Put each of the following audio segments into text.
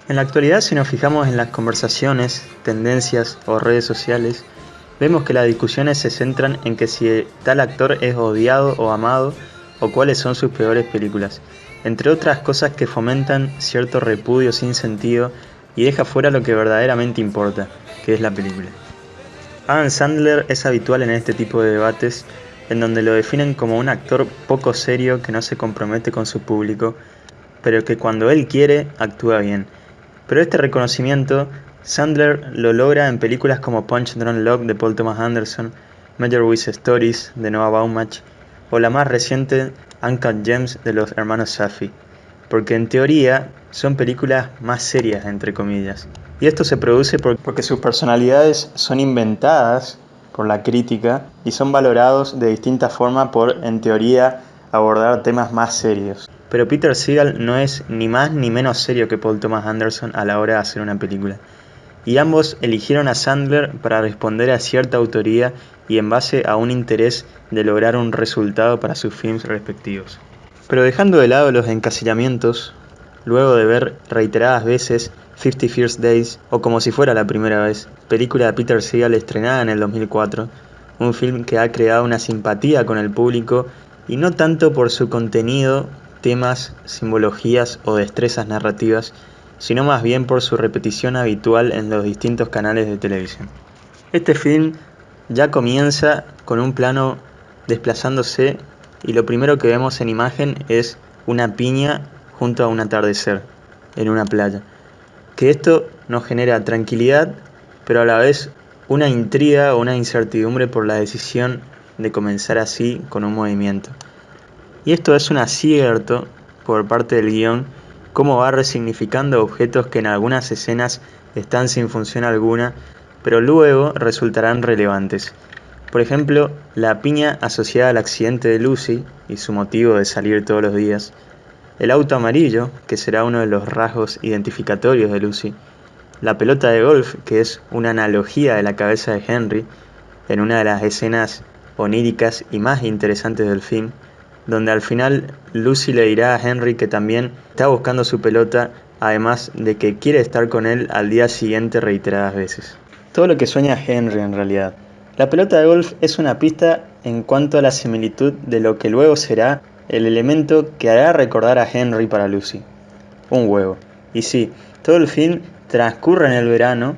En la actualidad, si nos fijamos en las conversaciones, tendencias o redes sociales, vemos que las discusiones se centran en que si tal actor es odiado o amado o cuáles son sus peores películas, entre otras cosas que fomentan cierto repudio sin sentido y deja fuera lo que verdaderamente importa, que es la película. Adam Sandler es habitual en este tipo de debates en donde lo definen como un actor poco serio que no se compromete con su público, pero que cuando él quiere actúa bien. Pero este reconocimiento Sandler lo logra en películas como Punch Drunk Love de Paul Thomas Anderson, Meyerowitz Stories de Noah Baumbach o la más reciente Uncut Gems de los hermanos Safdie, porque en teoría son películas más serias entre comillas. Y esto se produce porque sus personalidades son inventadas por la crítica y son valorados de distinta forma por, en teoría, abordar temas más serios. Pero Peter Segal no es ni más ni menos serio que Paul Thomas Anderson a la hora de hacer una película. Y ambos eligieron a Sandler para responder a cierta autoría y en base a un interés de lograr un resultado para sus films respectivos. Pero dejando de lado los encasillamientos, luego de ver reiteradas veces 50 First Days o Como si fuera la primera vez, película de Peter Segal estrenada en el 2004, un film que ha creado una simpatía con el público y no tanto por su contenido, temas, simbologías o destrezas narrativas, sino más bien por su repetición habitual en los distintos canales de televisión. Este film ya comienza con un plano desplazándose y lo primero que vemos en imagen es una piña junto a un atardecer en una playa. Que esto nos genera tranquilidad, pero a la vez una intriga o una incertidumbre por la decisión de comenzar así con un movimiento. Y esto es un acierto por parte del guión, cómo va resignificando objetos que en algunas escenas están sin función alguna, pero luego resultarán relevantes. Por ejemplo, la piña asociada al accidente de Lucy y su motivo de salir todos los días, el auto amarillo, que será uno de los rasgos identificatorios de Lucy, la pelota de golf, que es una analogía de la cabeza de Henry, en una de las escenas oníricas y más interesantes del film, donde al final Lucy le dirá a Henry que también está buscando su pelota, además de que quiere estar con él al día siguiente reiteradas veces. Todo lo que sueña Henry en realidad. La pelota de golf es una pista en cuanto a la similitud de lo que luego será el elemento que hará recordar a Henry para Lucy. Un huevo. Y sí, todo el film transcurre en el verano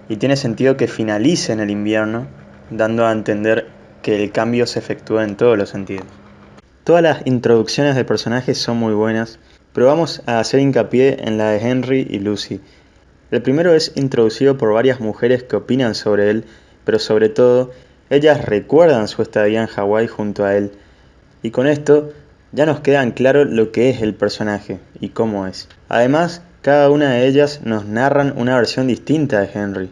y tiene sentido que finalice en el invierno, dando a entender que el cambio se efectúa en todos los sentidos. Todas las introducciones de personajes son muy buenas, pero vamos a hacer hincapié en la de Henry y Lucy. El primero es introducido por varias mujeres que opinan sobre él, pero sobre todo, ellas recuerdan su estadía en Hawái junto a él, y con esto ya nos queda en claro lo que es el personaje y cómo es. Además, cada una de ellas nos narran una versión distinta de Henry,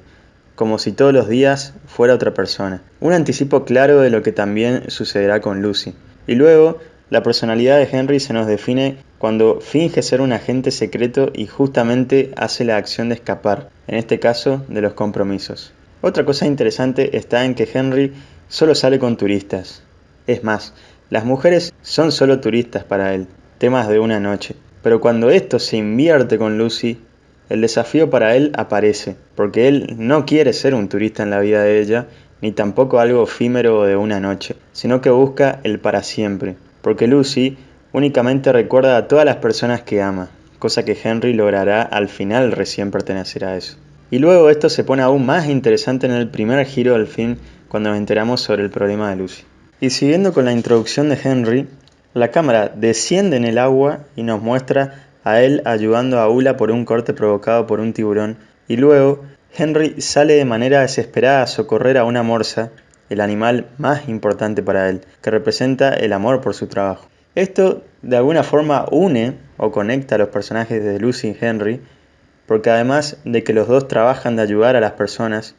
como si todos los días fuera otra persona. Un anticipo claro de lo que también sucederá con Lucy. Y luego, la personalidad de Henry se nos define cuando finge ser un agente secreto y justamente hace la acción de escapar, en este caso de los compromisos. Otra cosa interesante está en que Henry solo sale con turistas. Es más, las mujeres son solo turistas para él, temas de una noche. Pero cuando esto se invierte con Lucy, el desafío para él aparece, porque él no quiere ser un turista en la vida de ella, ni tampoco algo efímero de una noche, sino que busca el para siempre, porque Lucy únicamente recuerda a todas las personas que ama, cosa que Henry logrará al final recién pertenecer a eso. Y luego esto se pone aún más interesante en el primer giro del film cuando nos enteramos sobre el problema de Lucy. Y siguiendo con la introducción de Henry, la cámara desciende en el agua y nos muestra a él ayudando a Ula por un corte provocado por un tiburón, y luego Henry sale de manera desesperada a socorrer a una morsa, el animal más importante para él, que representa el amor por su trabajo. Esto de alguna forma une o conecta a los personajes de Lucy y Henry, porque además de que los dos trabajan de ayudar a las personas,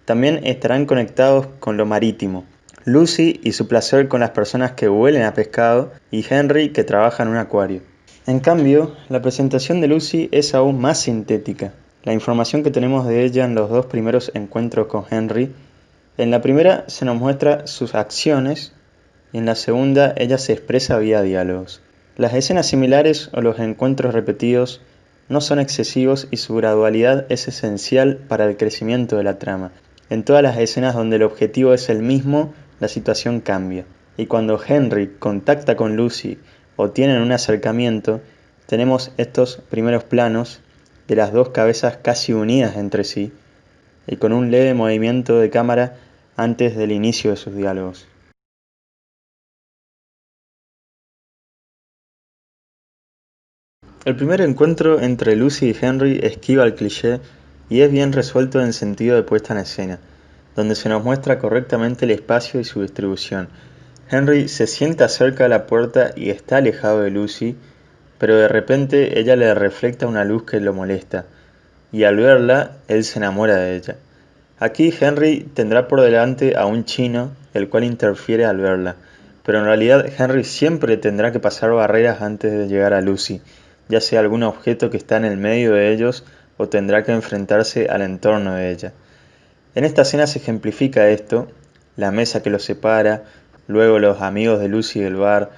también estarán conectados con lo marítimo. Lucy y su placer con las personas que huelen a pescado y Henry que trabaja en un acuario. En cambio, la presentación de Lucy es aún más sintética. La información que tenemos de ella en los dos primeros encuentros con Henry, en la primera se nos muestra sus acciones y en la segunda ella se expresa vía diálogos. Las escenas similares o los encuentros repetidos no son excesivos y su gradualidad es esencial para el crecimiento de la trama. En todas las escenas donde el objetivo es el mismo, la situación cambia. Y cuando Henry contacta con Lucy o tienen un acercamiento, tenemos estos primeros planos de las dos cabezas casi unidas entre sí y con un leve movimiento de cámara antes del inicio de sus diálogos. El primer encuentro entre Lucy y Henry esquiva el cliché y es bien resuelto en sentido de puesta en escena, donde se nos muestra correctamente el espacio y su distribución. Henry se sienta cerca de la puerta y está alejado de Lucy, pero de repente ella le refleja una luz que lo molesta, y al verla, él se enamora de ella. Aquí Henry tendrá por delante a un chino, el cual interfiere al verla, pero en realidad Henry siempre tendrá que pasar barreras antes de llegar a Lucy, ya sea algún objeto que está en el medio de ellos o tendrá que enfrentarse al entorno de ella. En esta escena se ejemplifica esto, la mesa que los separa, luego los amigos de Lucy del bar,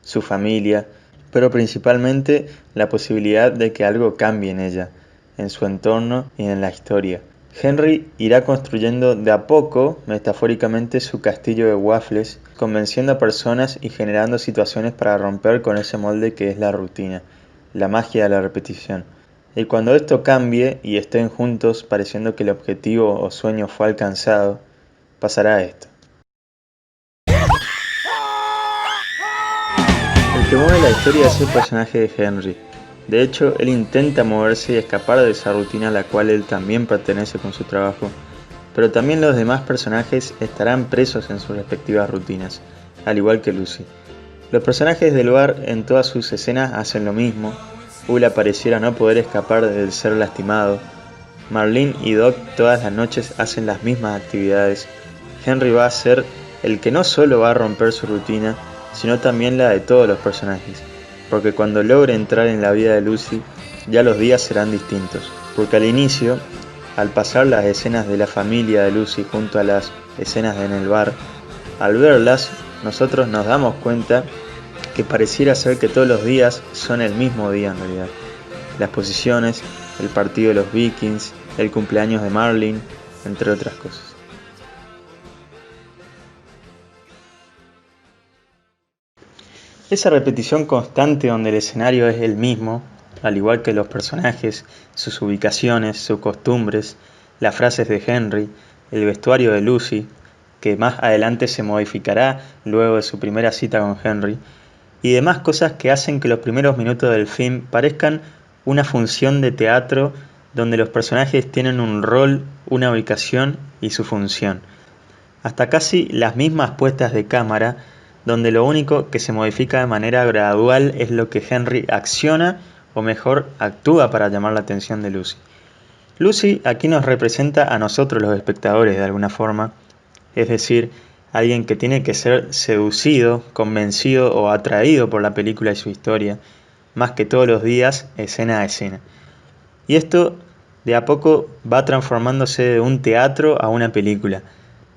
su familia, pero principalmente la posibilidad de que algo cambie en ella, en su entorno y en la historia. Henry irá construyendo de a poco, metafóricamente, su castillo de waffles, convenciendo a personas y generando situaciones para romper con ese molde que es la rutina, la magia de la repetición. Y cuando esto cambie y estén juntos pareciendo que el objetivo o sueño fue alcanzado, pasará esto. El que mueve la historia es el personaje de Henry. De hecho, él intenta moverse y escapar de esa rutina a la cual él también pertenece con su trabajo, pero también los demás personajes estarán presos en sus respectivas rutinas, al igual que Lucy. Los personajes del bar en todas sus escenas hacen lo mismo. Ula pareciera no poder escapar del ser lastimado. Marlene y Doc todas las noches hacen las mismas actividades. Henry va a ser el que no solo va a romper su rutina, sino también la de todos los personajes, porque cuando logre entrar en la vida de Lucy, ya los días serán distintos, porque al inicio, al pasar las escenas de la familia de Lucy junto a las escenas en el bar, al verlas, nosotros nos damos cuenta que pareciera ser que todos los días son el mismo día en realidad. Las posiciones, el partido de los Vikings, el cumpleaños de Marlene, entre otras cosas. Esa repetición constante donde el escenario es el mismo, al igual que los personajes, sus ubicaciones, sus costumbres, las frases de Henry, el vestuario de Lucy, que más adelante se modificará luego de su primera cita con Henry, y demás cosas que hacen que los primeros minutos del film parezcan una función de teatro donde los personajes tienen un rol, una ubicación y su función. Hasta casi las mismas puestas de cámara, donde lo único que se modifica de manera gradual es lo que Henry acciona o mejor actúa para llamar la atención de Lucy. Lucy aquí nos representa a nosotros los espectadores de alguna forma, es decir, alguien que tiene que ser seducido, convencido o atraído por la película y su historia, más que todos los días, escena a escena. Y esto de a poco va transformándose de un teatro a una película,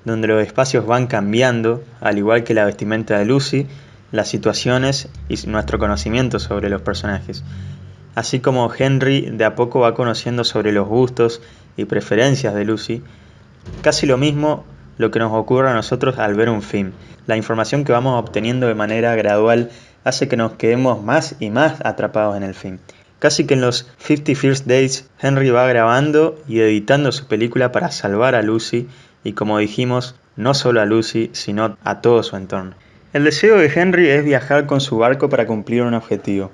donde los espacios van cambiando, al igual que la vestimenta de Lucy, las situaciones y nuestro conocimiento sobre los personajes. Así como Henry de a poco va conociendo sobre los gustos y preferencias de Lucy, casi lo mismo lo que nos ocurre a nosotros al ver un film. La información que vamos obteniendo de manera gradual hace que nos quedemos más y más atrapados en el film. Casi que en los 50 First Dates, Henry va grabando y editando su película para salvar a Lucy y, como dijimos, no solo a Lucy, sino a todo su entorno. El deseo de Henry es viajar con su barco para cumplir un objetivo,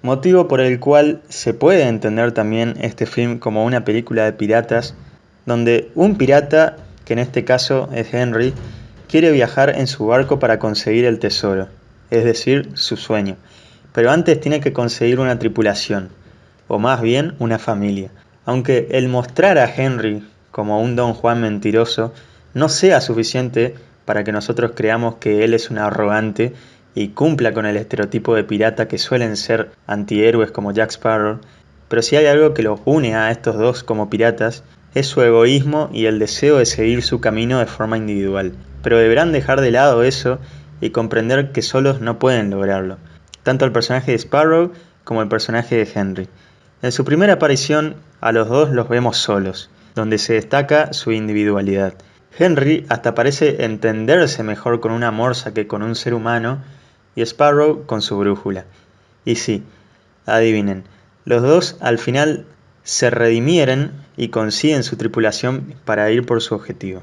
motivo por el cual se puede entender también este film como una película de piratas, donde un pirata, que en este caso es Henry, quiere viajar en su barco para conseguir el tesoro, es decir, su sueño, pero antes tiene que conseguir una tripulación, o más bien una familia. Aunque el mostrar a Henry como un Don Juan mentiroso no sea suficiente para que nosotros creamos que él es un arrogante y cumpla con el estereotipo de pirata que suelen ser antihéroes como Jack Sparrow, pero si hay algo que los une a estos dos como piratas, es su egoísmo y el deseo de seguir su camino de forma individual. Pero deberán dejar de lado eso y comprender que solos no pueden lograrlo, tanto el personaje de Sparrow como el personaje de Henry. En su primera aparición, a los dos los vemos solos, donde se destaca su individualidad. Henry hasta parece entenderse mejor con una morsa que con un ser humano, y Sparrow con su brújula. Y sí, adivinen, los dos al final se redimieren y consiguen su tripulación para ir por su objetivo.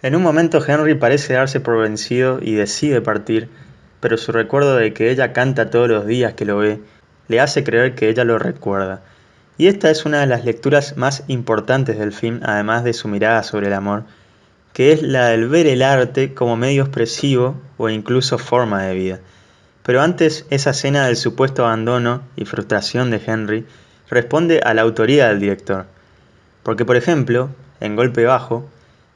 En un momento Henry parece darse por vencido y decide partir, pero su recuerdo de que ella canta todos los días que lo ve, le hace creer que ella lo recuerda. Y esta es una de las lecturas más importantes del film, además de su mirada sobre el amor, que es la del ver el arte como medio expresivo o incluso forma de vida. Pero antes, esa escena del supuesto abandono y frustración de Henry responde a la autoría del director. Porque, por ejemplo, en Golpe Bajo,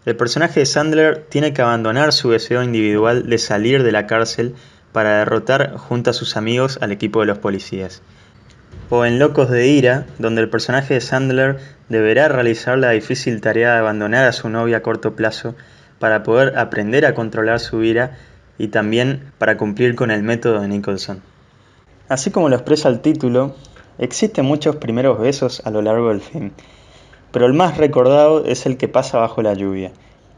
el personaje de Sandler tiene que abandonar su deseo individual de salir de la cárcel para derrotar junto a sus amigos al equipo de los policías. O en Locos de Ira, donde el personaje de Sandler deberá realizar la difícil tarea de abandonar a su novia a corto plazo para poder aprender a controlar su ira y también para cumplir con el método de Nicholson. Así como lo expresa el título, existen muchos primeros besos a lo largo del film, pero el más recordado es el que pasa bajo la lluvia,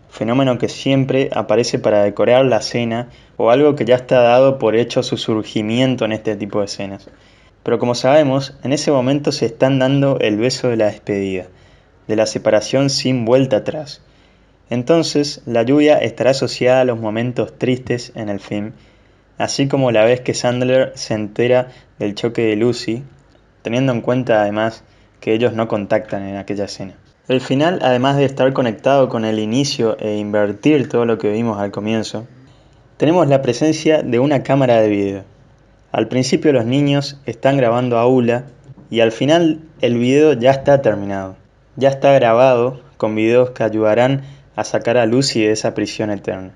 fenómeno que siempre aparece para decorar la escena o algo que ya está dado por hecho su surgimiento en este tipo de escenas. Pero como sabemos, en ese momento se están dando el beso de la despedida, de la separación sin vuelta atrás. Entonces, la lluvia estará asociada a los momentos tristes en el film, así como la vez que Sandler se entera del choque de Lucy, teniendo en cuenta además que ellos no contactan en aquella escena. El final, además de estar conectado con el inicio e invertir todo lo que vimos al comienzo, tenemos la presencia de una cámara de video. Al principio los niños están grabando a Ula y al final el video ya está terminado. Ya está grabado con videos que ayudarán a sacar a Lucy de esa prisión eterna.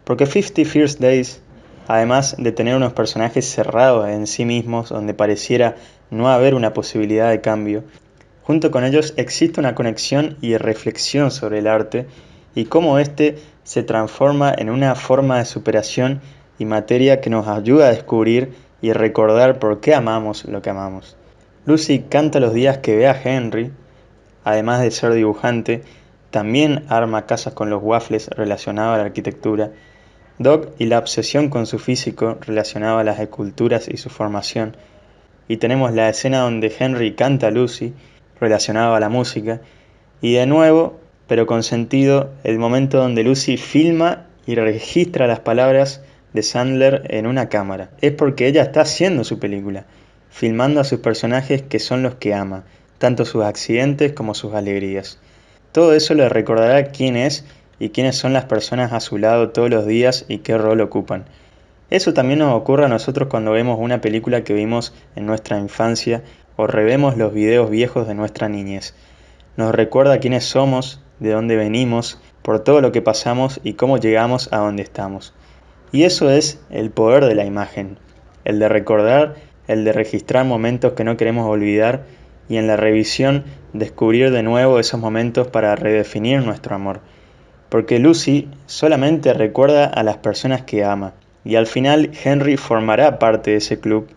Porque 50 First Days, además de tener unos personajes cerrados en sí mismos donde pareciera no haber una posibilidad de cambio, junto con ellos existe una conexión y reflexión sobre el arte y cómo éste se transforma en una forma de superación y materia que nos ayuda a descubrir y recordar por qué amamos lo que amamos. Lucy canta los días que ve a Henry, además de ser dibujante, también arma casas con los waffles relacionado a la arquitectura, Doc y la obsesión con su físico relacionado a las esculturas y su formación, y tenemos la escena donde Henry canta a Lucy, relacionado a la música, y de nuevo, pero con sentido, el momento donde Lucy filma y registra las palabras de Sandler en una cámara. Es porque ella está haciendo su película, filmando a sus personajes que son los que ama, tanto sus accidentes como sus alegrías. Todo eso le recordará quién es y quiénes son las personas a su lado todos los días y qué rol ocupan. Eso también nos ocurre a nosotros cuando vemos una película que vimos en nuestra infancia o revemos los videos viejos de nuestra niñez. Nos recuerda quiénes somos, de dónde venimos, por todo lo que pasamos y cómo llegamos a donde estamos. Y eso es el poder de la imagen, el de recordar, el de registrar momentos que no queremos olvidar y en la revisión descubrir de nuevo esos momentos para redefinir nuestro amor. Porque Lucy solamente recuerda a las personas que ama, y al final Henry formará parte de ese club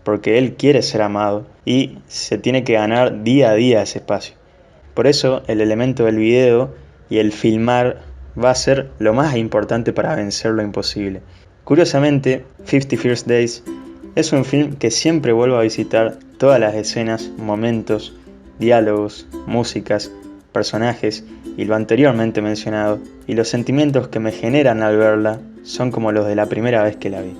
porque él quiere ser amado y se tiene que ganar día a día ese espacio. Por eso el elemento del video y el filmar va a ser lo más importante para vencer lo imposible. Curiosamente, 50 First Days es un film que siempre vuelvo a visitar todas las escenas, momentos, diálogos, músicas, personajes y lo anteriormente mencionado, y los sentimientos que me generan al verla son como los de la primera vez que la vi.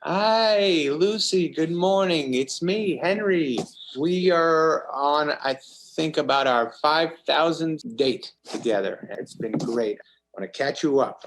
Hi, Lucy. Good morning. It's me, Henry. We are on, I think, about our 5,000th date together. It's been great. I want to catch you up.